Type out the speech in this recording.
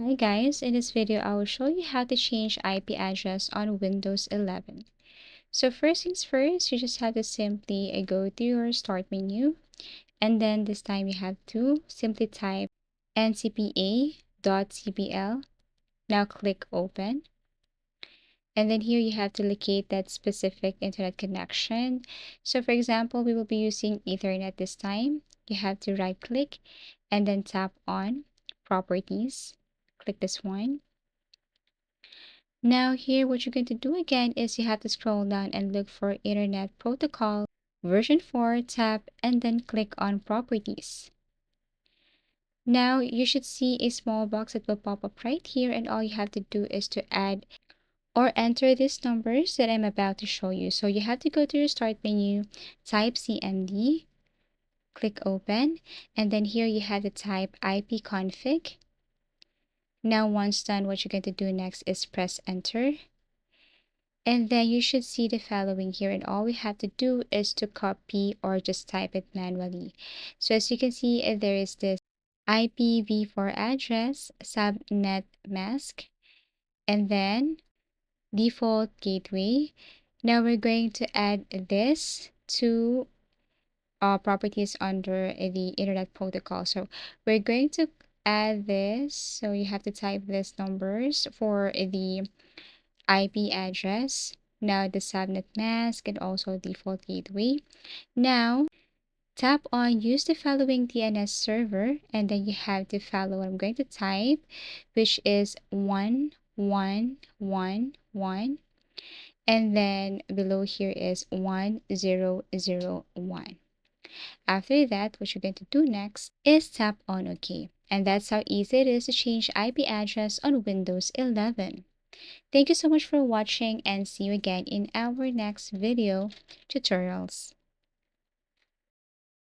Hi guys, in this video I will show you how to change IP address on Windows 11. So first things first, you just have to simply go to your start menu, and then this time you have to simply type ncpa.cpl. Now click open, and then here you have to locate that specific internet connection. So for example, we will be using Ethernet this time. You have to right click and then tap on properties. Click this one. Now here, what you're going to do again is you have to scroll down and look for Internet Protocol version 4, tap, and then click on Properties. Now you should see a small box that will pop up right here, and all you have to do is to add or enter these numbers that I'm about to show you. So you have to go to your start menu, type CMD, click open, and then here you have to type ipconfig. Now once done, what you're going to do next is press enter. And then you should see the following here, and all we have to do is to copy or just type it manually. So as you can see, there is this IPv4 address, subnet mask, and then default gateway. Now we're going to add this to properties under the Internet Protocol. So we're going to add this. So you have to type these numbers for the IP address, now the subnet mask, and also default gateway. Now tap on use the following DNS server, and then you have to follow what I'm going to type, which is 1111, and then below here is 1001. After that, what you're going to do next is tap on OK. And that's how easy it is to change IP address on Windows 11. Thank you so much for watching, and see you again in our next video tutorials.